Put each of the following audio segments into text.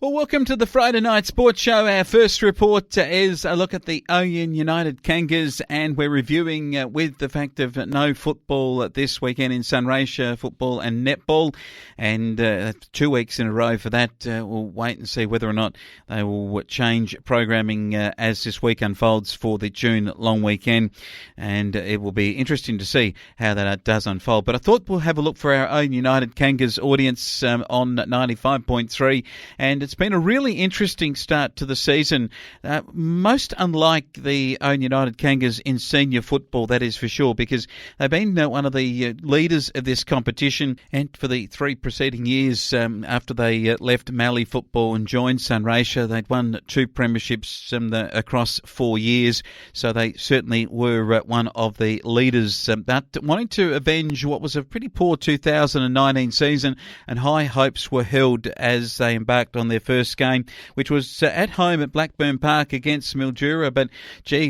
Well, welcome to the Friday Night Sports Show. Our first report is a look at the Ouyen United Kangas, and we're reviewing with the fact of no football this weekend in Sunraysia, football and netball, and 2 weeks in a row for that. We'll wait and see whether or not they will change programming as this week unfolds for the June long weekend, and it will be interesting to see how that does unfold. But I thought we'll have a look for our Ouyen United Kangas audience on 95.3, and it's been a really interesting start to the season, most unlike the Ouyen United Kangas in senior football, that is for sure, because they've been one of the leaders of this competition, and for the 3 preceding years after they left Mallee football and joined Sunraysia, they'd won 2 premierships across 4 years, so they certainly were one of the leaders, but wanting to avenge what was a pretty poor 2019 season, and high hopes were held as they embarked on their first game, which was at home at Blackburn Park against Mildura. But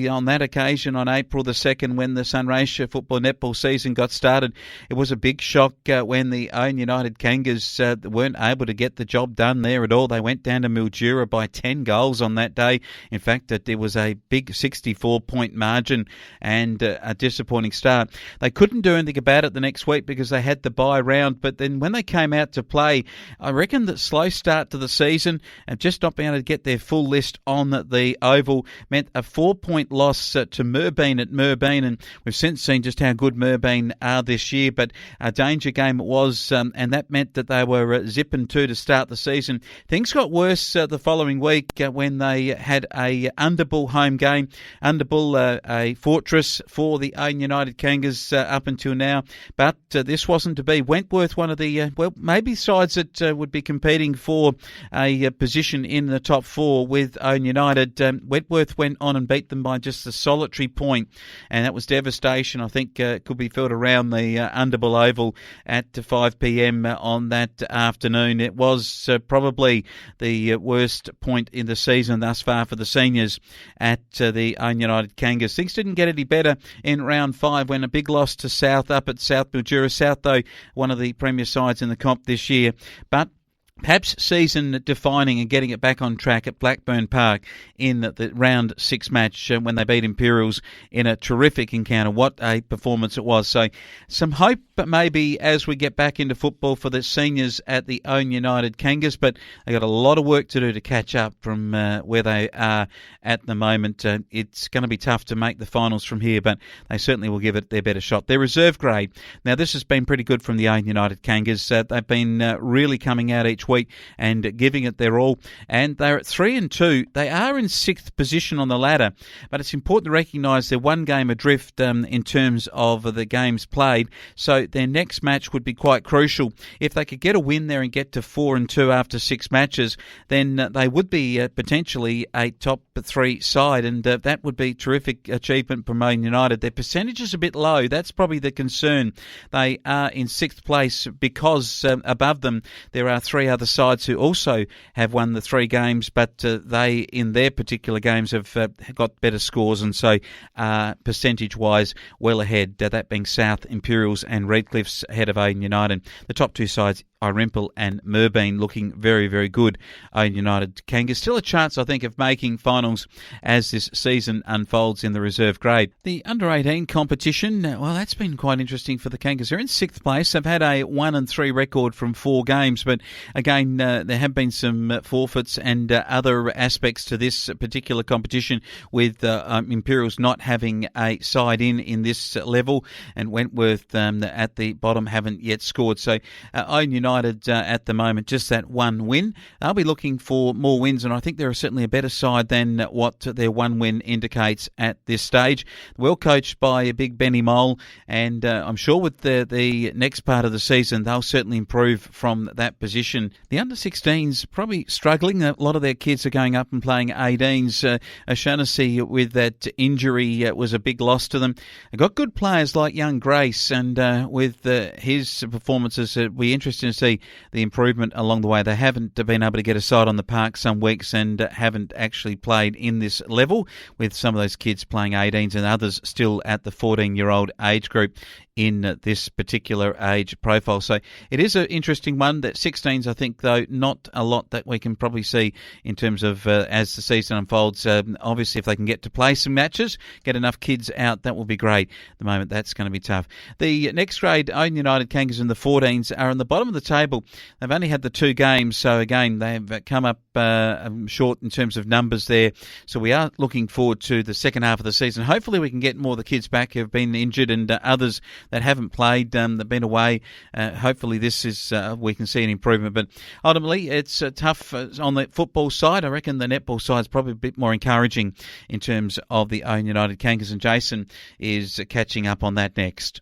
on that occasion, on April the 2nd, when the Sunraysia football netball season got started, it was a big shock when the Ouyen United Kangas weren't able to get the job done there at all. They went down to Mildura by 10 goals on that day. In fact, it was a big 64-point margin and a disappointing start. They couldn't do anything about it the next week because they had the bye round, but then when they came out to play, I reckon that slow start to the season and just not being able to get their full list on the oval meant a 4-point loss to Merbeen at Merbeen, and we've since seen just how good Merbeen are this year, but a danger game it was, and that meant that they were zipping 2 to start the season. Things got worse the following week when they had a Underbull home game. Underbull, a fortress for the Ouyen United Kangas up until now, but this wasn't to be. Wentworth, one of the, maybe sides that would be competing for a position in the top 4 with Ouyen United. Wentworth went on and beat them by just a solitary point, and that was devastation. I think could be felt around the Underbull Oval at 5 p.m. on that afternoon. It was probably the worst point in the season thus far for the seniors at the Ouyen United Kangas. Things didn't get any better in round 5 when a big loss to South up at South Mildura. South, though, one of the premier sides in the comp this year, but perhaps season-defining and getting it back on track at Blackburn Park in the round 6 match when they beat Imperials in a terrific encounter. What a performance it was. So some hope maybe as we get back into football for the seniors at the Ouyen United Kangas, but they've got a lot of work to do to catch up from where they are at the moment. It's going to be tough to make the finals from here, but they certainly will give it their better shot. Their reserve grade. Now, this has been pretty good from the Ouyen United Kangas. They've been really coming out each week and giving it their all, and they're at 3-2. They are in 6th position on the ladder, but it's important to recognise they're 1 game adrift in terms of the games played, so their next match would be quite crucial. If they could get a win there and get to 4-2 after 6 matches, then they would be potentially a top 3 side, and that would be terrific achievement from Ouyen United. Their percentage is a bit low. That's probably the concern. They are in 6th place because above them there are 3 other sides who also have won the 3 games, but they in their particular games have got better scores, and so percentage-wise well ahead, that being South, Imperials and Redcliffs ahead of Ouyen United. The top 2 sides, Irimple and Merbeen, looking very, very good. Ouyen United Kangas still a chance, I think, of making finals as this season unfolds in the reserve grade. The under-18 competition, well, that's been quite interesting for the Kangas. They're in 6th place. They've had a 1-3 record from 4 games, but again, there have been some forfeits and other aspects to this particular competition, with Imperials not having a side in this level, and Wentworth at the bottom haven't yet scored. So Ouyen United at the moment, just that 1 win. They'll be looking for more wins, and I think they're certainly a better side than what their 1 win indicates at this stage. Well coached by Big Benny Mole, and I'm sure with the next part of the season, they'll certainly improve from that position. The under-16s probably struggling. A lot of their kids are going up and playing 18s. O'Shaughnessy with that injury was a big loss to them. They've got good players like young Grace, and with his performances, it'll be interesting to see see the improvement along the way. They haven't been able to get a side on the park some weeks and haven't actually played in this level, with some of those kids playing 18s and others still at the 14-year-old age group in this particular age profile. So it is an interesting one. That 16s, I think, though, not a lot that we can probably see in terms of as the season unfolds. Obviously, if they can get to play some matches, get enough kids out, that will be great. At the moment, that's going to be tough. The next grade, Ouyen United Kangas in the 14s, are on the bottom of the table. They've only had the 2 games, so again, they've come up short in terms of numbers there. So we are looking forward to the second half of the season. Hopefully we can get more of the kids back who have been injured and others that haven't played, they've been away. Hopefully this is we can see an improvement. But ultimately, it's tough on the football side. I reckon the netball side is probably a bit more encouraging in terms of the Ouyen United Kangas, and Jason is catching up on that next.